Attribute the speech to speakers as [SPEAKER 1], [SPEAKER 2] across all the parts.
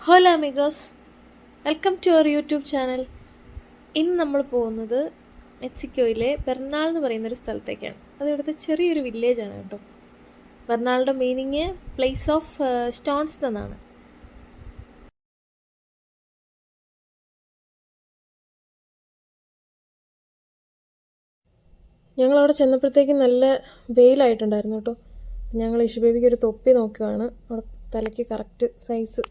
[SPEAKER 1] Hello amigos, welcome to our YouTube channel. ഇന്ന് നമ്മൾ പോകുന്നത് മെക്സിക്കോയിലെ ബെർണാൾ എന്ന് പറയുന്നൊരു സ്ഥലത്തേക്കാണ്. അത് ഇവിടുത്തെ ചെറിയൊരു വില്ലേജാണ് കേട്ടോ. ബെർണാളുടെ മീനിങ് പ്ലേസ് ഓഫ് സ്റ്റോൺസ് എന്നാണ്. ഞങ്ങളവിടെ ചെന്നപ്പോഴത്തേക്കും നല്ല വെയിലായിട്ടുണ്ടായിരുന്നു കേട്ടോ. ഞങ്ങൾ ഇഷു ബേബിക്ക് ഒരു തൊപ്പി നോക്കുകയാണ്. അവിടെ തലയ്ക്ക് കറക്റ്റ് സൈസ്.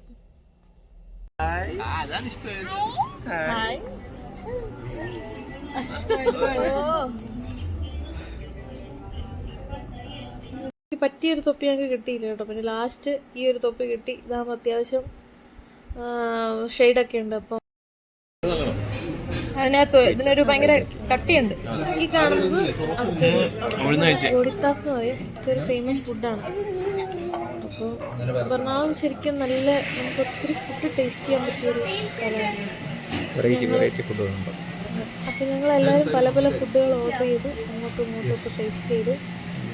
[SPEAKER 1] പറ്റിയൊരു തൊപ്പി ഞങ്ങൾക്ക് കിട്ടിയില്ല കേട്ടോ. പിന്നെ ലാസ്റ്റ് ഈ ഒരു തൊപ്പി കിട്ടി. ഇതാകുമ്പോൾ അത്യാവശ്യം ഷെയ്ഡൊക്കെ ഉണ്ട്. അപ്പം അതിനകത്ത് ഇതിനൊരു ഭയങ്കര കട്ടിയുണ്ട്. ഈ കാണുന്നത് ഗോഡിത്താസ് എന്ന് പറയും. ഇതൊരു ഫേമസ് ഫുഡാണ്. അപ്പോൾ എറണാകുളം ശരിക്കും നല്ല നമുക്ക് ഒത്തിരി ഫുഡ് ടേസ്റ്റ് ചെയ്യാൻ പറ്റിയൊരു സ്ഥലമാണ്. അപ്പോൾ ഞങ്ങളെല്ലാവരും പല പല ഫുഡുകൾ ഓർഡർ ചെയ്ത് അങ്ങോട്ടും ഇങ്ങോട്ടും ഒക്കെ ടേസ്റ്റ് ചെയ്ത്.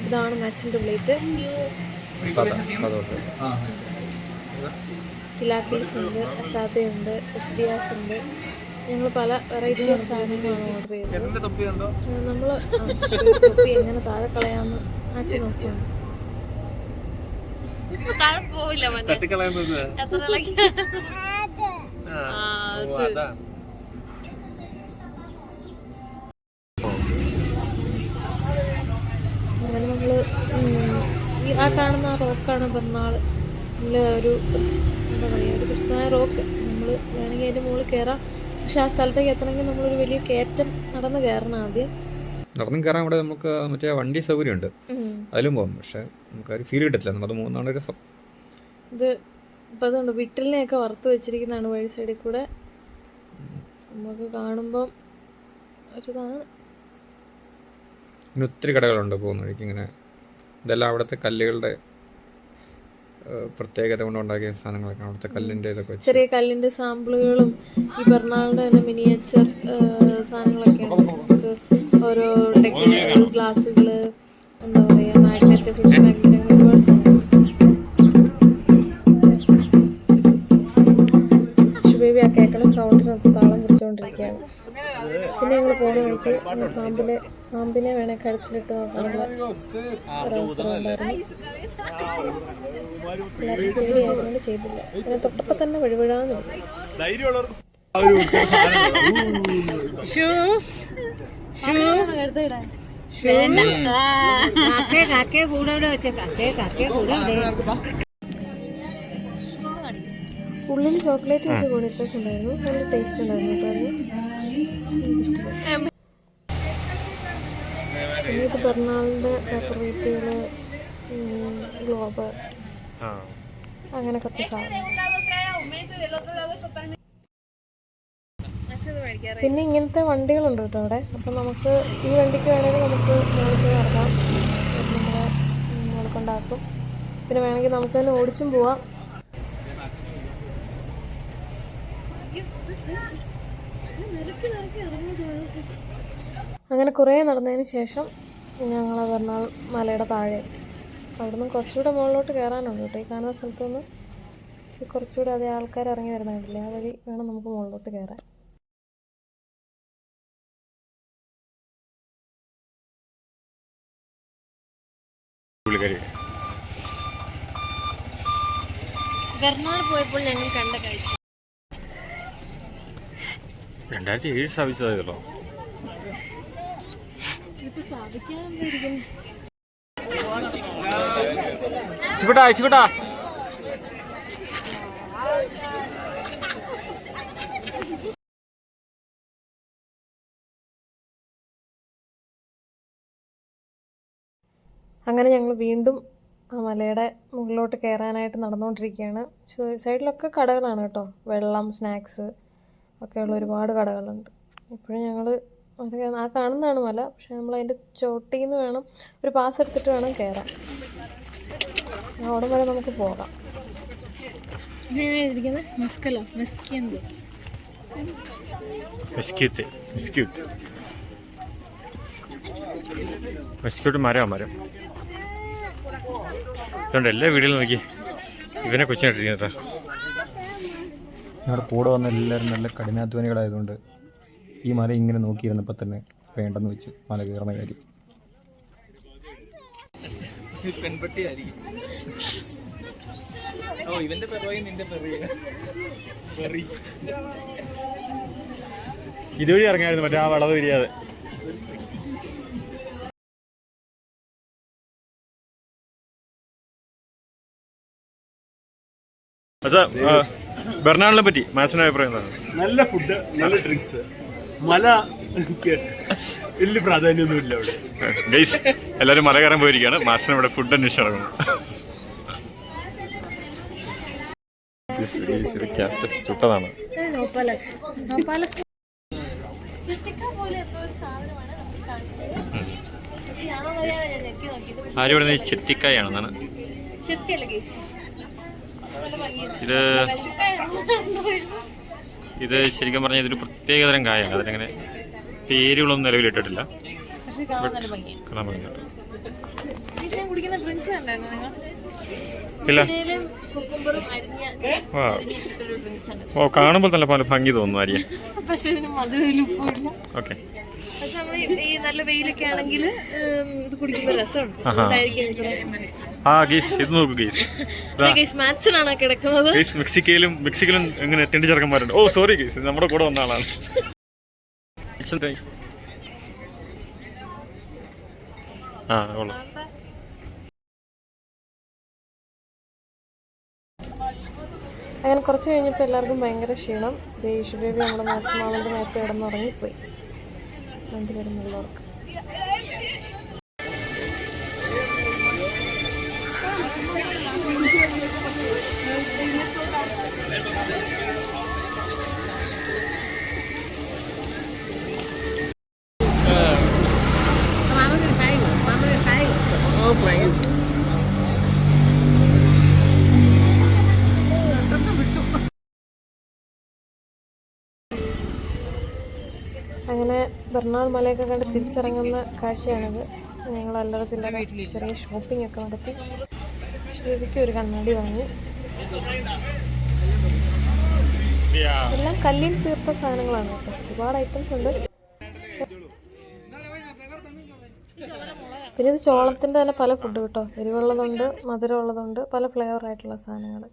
[SPEAKER 1] ഇതാണ് മാച്ചിൻ്റെ പ്ലേറ്റ്. ചിലാക്കീസ് ഉണ്ട്, അസാദയുണ്ട്, എസ്ഡിയാസ് ഉണ്ട്. ഞങ്ങൾ പല വെറൈറ്റി ഓഫ് സാധനങ്ങളാണ് ഓർഡർ ചെയ്തത്. നമ്മൾ തൊപ്പി എങ്ങനെ താഴെ കളയാമെന്ന് ആക്കി നോക്കുകയാണ്. അങ്ങനെ നമ്മൾ ആ കാണുന്ന ആ റോക്കാണ് ബെർണാൾ. നല്ല ഒരു എന്താ പറയുക, ഒരു പ്രശ്നമായ റോക്ക്. നമ്മൾ വേണമെങ്കിൽ അതിൻ്റെ മുകളിൽ കയറാം. പക്ഷെ ആ സ്ഥലത്തേക്ക് എത്തണമെങ്കിൽ നമ്മളൊരു വലിയ കയറ്റം നടന്ന് കയറണം. ആദ്യം
[SPEAKER 2] നടന്നും കയറാൻ ഇവിടെ നമുക്ക് മറ്റേ വണ്ടി സൗകര്യമുണ്ട്, അതിലും പോകും. പക്ഷെ നമുക്ക് ഒരു ഫീൽ കിട്ടത്തില്ല. നമ്മളത് മൂന്നാണ് രസം.
[SPEAKER 1] ഇത് ഇപ്പം അതുകൊണ്ട് വിട്ടലിനെയൊക്കെ വറുത്ത് വെച്ചിരിക്കുന്നതാണ് വഴി സൈഡിൽ കൂടെ. നമുക്ക് കാണുമ്പം ഒരിതാണ്.
[SPEAKER 2] പിന്നെ ഒത്തിരി കടകളുണ്ട് പോകുന്ന വഴിക്ക്. ഇങ്ങനെ ഇതെല്ലാം അവിടുത്തെ കല്ലുകളുടെ പ്രത്യേകത കൊണ്ട് ഉണ്ടാക്കിയ സാധനങ്ങളൊക്കെ. അവിടുത്തെ കല്ലിൻ്റെ ഇതൊക്കെ
[SPEAKER 1] ചെറിയ കല്ലിൻ്റെ സാമ്പിളുകളും ഈ ബെർണാളുടെ തന്നെ മിനിയേച്ചർ സാധനങ്ങളൊക്കെയാണ്. നമുക്ക് ഓരോ ടെക്നിക്കൽ ഗ്ലാസ്സുകൾ, എന്താ പറയുക, മാഗ്നറ്റ്, ഫിഷ് മാഗ്നറ്റ്, അങ്ങനെ ഒരുപാട് സാധനങ്ങൾ. ബേബി ആ കേൾക്കുന്ന സൗണ്ടിനകത്ത് താളം പിടിച്ചുകൊണ്ടിരിക്കുകയാണ്. പിന്നെ ഞങ്ങൾ പോകുന്ന വഴിക്ക് പാമ്പിനെ വേണേൽ കഴുത്തിലിട്ട് നോക്കാനുള്ള ഒരവസരം ഉണ്ടായിരുന്നു. എല്ലാവർക്കും പേടിയായതുകൊണ്ട് ചെയ്തില്ല. പിന്നെ തൊട്ടപ്പം തന്നെ വഴിവിഴാന്ന് ഉള്ളിൽ ചോക്ലേറ്റ് വെച്ച് ഗോഡിത്താസ് ഉണ്ടായിരുന്നു. നല്ല ടേസ്റ്റ് ഉണ്ടായിരുന്നു കേട്ടോ. പിന്നെ ഇത് ബെർണാളിൻ്റെ ഡെക്കറേറ്റുകൾ, ഗ്ലോബ്, അങ്ങനെ കുറച്ച് സാധനം. പിന്നെ ഇങ്ങനത്തെ വണ്ടികളുണ്ട് കേട്ടോ അവിടെ. അപ്പം നമുക്ക് ഈ വണ്ടിക്ക് വേണമെങ്കിൽ നമുക്ക് ഓടിച്ച് നടക്കാം. നമ്മളെ മുളക്കൊണ്ടാക്കും. പിന്നെ വേണമെങ്കിൽ നമുക്ക് തന്നെ ഓടിച്ചും പോവാം. അങ്ങനെ കുറേ നടന്നതിന് ശേഷം ഞങ്ങൾ ബെർണാൾ മലയുടെ താഴെ. അവിടുന്ന് കുറച്ചുകൂടെ മുകളിലോട്ട് കയറാനുണ്ട് കേട്ടോ. ഈ കാണുന്ന സ്ഥലത്തു നിന്ന് കുറച്ചുകൂടെ അതേ ആൾക്കാർ ഇറങ്ങി വരുന്ന കണ്ടില്ലേ, ആ വഴി വേണം നമുക്ക് മുകളിലോട്ട് കയറാൻ. ബെർണാൾ പോയപ്പോൾ ഞങ്ങൾ കണ്ട കാഴ്ച
[SPEAKER 2] 2007 സ്ഥാപിച്ചതായതല്ലോ.
[SPEAKER 1] ഇതിപ്പോൾ സ്ഥാപിക്കാനെന്തായിരിക്കുന്നു. അങ്ങനെ ഞങ്ങൾ വീണ്ടും ആ മലയുടെ മുകളിലോട്ട് കയറാനായിട്ട് നടന്നുകൊണ്ടിരിക്കുകയാണ്. സൈഡിലൊക്കെ കടകളാണ് കേട്ടോ. വെള്ളം, സ്നാക്സ് ഒക്കെയുള്ള ഒരുപാട് കടകളുണ്ട്. ഇപ്പോഴും ഞങ്ങൾ ആ കാണുന്നതാണ് മല. പക്ഷെ നമ്മൾ അതിൻ്റെ ചോട്ടിൽ നിന്ന് വേണം, ഒരു പാസ് എടുത്തിട്ട് വേണം കയറാൻ. അവിടെ വരെ നമുക്ക് പോകാം.
[SPEAKER 2] മരം ഇതുകൊണ്ട് എല്ലാ വീടുകളും നോക്കി ഇവനെ കൊച്ചിനായിട്ടിരിക്കുന്ന. ഞങ്ങളുടെ കൂടെ വന്ന എല്ലാവരും നല്ല കഠിനാധ്വാനികളായതുകൊണ്ട് ഈ മല ഇങ്ങനെ നോക്കിയിരുന്നപ്പോൾ തന്നെ വേണ്ടെന്ന് വെച്ച് മല കയറുന്ന കാര്യം. ഇതുവഴി ഇറങ്ങായിരുന്നു മറ്റേ ആ വളവ് തിരിയാതെ. ബെർണാളിനെ പറ്റി മാസിന്റെ അഭിപ്രായം എന്താണ്?
[SPEAKER 3] നല്ല ഫുഡ്, നല്ല ഡ്രിങ്ക്സ്, മല വലിയ പ്രാധാന്യമൊന്നുമില്ല അവിടെ.
[SPEAKER 2] ഗൈസ് എല്ലാവരും മല കയറാൻ പോയിരിക്കുകയാണ്. മാസിന് ഇവിടെ ഫുഡ് അന്വേഷിച്ച് നടക്കുന്നു. ചുട്ടതാണ്. ആരും ഇവിടെ ചെത്തിക്കായാണെന്നാണ്. ഇത് ശരിക്കും പറഞ്ഞാൽ ഇതൊരു പ്രത്യേകതരം കായാണ്. അതിനങ്ങനെ പേരുകളൊന്നും നിലവിലിട്ടിട്ടില്ല. കാണാൻ ഭംഗിയുണ്ട്. ഇല്ല, ഓ കാണുമ്പോൾ തന്നെ പല ഭംഗി തോന്നുന്നു ആര്യ. ഓക്കെ,
[SPEAKER 1] പക്ഷെ നമ്മൾ ഈ നല്ല വെയിലൊക്കെ ആണെങ്കിൽ ഇത് കുടിക്കുമ്പോൾ രസമുണ്ട്.
[SPEAKER 2] ആ ഗീസ് ഇത് നോക്കൂ ഗീസ്,
[SPEAKER 1] മാത്സിനാണ് കിടക്കുന്നത്.
[SPEAKER 2] ഗീസ് മെക്സിക്കയിലും എങ്ങനെ തെണ്ടി ചെറുക്കന്മാരുണ്ട്. ഓ സോറി ഗീസ്, നമ്മുടെ കൂടെ വന്ന ആളാണ്. ആ കൊള്ളാം.
[SPEAKER 1] അങ്ങനെ കുറച്ച് കഴിഞ്ഞപ്പോൾ എല്ലാവർക്കും ഭയങ്കര ക്ഷീണം. യേശുബേബി നമ്മുടെ മാത്സമാവിൻ്റെ നേരത്തെ കിടന്നുറങ്ങിപ്പോയി. രണ്ടുപേരും നല്ല ഉറക്കം. അങ്ങനെ ബെർണാൾ മലയൊക്കെ കണ്ട് തിരിച്ചിറങ്ങുന്ന കാഴ്ചയാണിത്. ഞങ്ങൾ അല്ലറ ചില്ലറ ചെറിയ ഷോപ്പിംഗ് ഒക്കെ നടത്തി. ശിവയ്ക്ക് ഒരു കണ്ണാടി വാങ്ങി. എല്ലാം കല്ലിൽ തീർത്ത സാധനങ്ങളാണ് കേട്ടോ. ഒരുപാട് ഐറ്റംസ് ഉണ്ട്. പിന്നെ ഇത് ചോളത്തിൻ്റെ തന്നെ പല ഫുഡ് കേട്ടോ. എരിവുള്ളതുണ്ട്, മധുരമുള്ളതുണ്ട്, പല ഫ്ലേവർ ആയിട്ടുള്ള സാധനങ്ങൾ.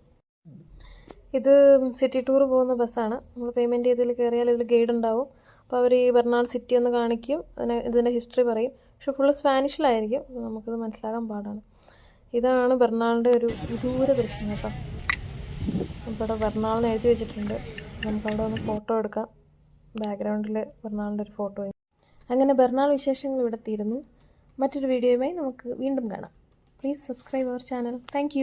[SPEAKER 1] ഇത് സിറ്റി ടൂർ പോകുന്ന ബസ്സാണ്. നമ്മൾ പേയ്മെൻറ്റ് ചെയ്തതിൽ കയറിയാൽ ഇതിൽ ഗൈഡ് ഉണ്ടാവും. അപ്പോൾ അവർ ഈ ബെർണാൾ സിറ്റി ഒന്ന് കാണിക്കും, ഇതിൻ്റെ ഹിസ്റ്ററി പറയും. പക്ഷെ ഫുള്ള് സ്പാനിഷിലായിരിക്കും, നമുക്കത് മനസ്സിലാക്കാൻ പാടാണ്. ഇതാണ് ബെർണാളിൻ്റെ ഒരു വിദൂര ദൃശ്യം കേട്ടോ. ഇവിടെ ബെർണാളിന് എഴുതി വെച്ചിട്ടുണ്ട്. നമുക്കവിടെ ഒന്ന് ഫോട്ടോ എടുക്കാം. ബാക്ക്ഗ്രൗണ്ടിൽ ബെർണാളിൻ്റെ ഒരു ഫോട്ടോ. അങ്ങനെ ബെർണാൾ വിശേഷങ്ങൾ ഇവിടെ തീരുന്നു. മറ്റൊരു വീഡിയോയുമായി നമുക്ക് വീണ്ടും കാണാം. Please subscribe our channel. Thank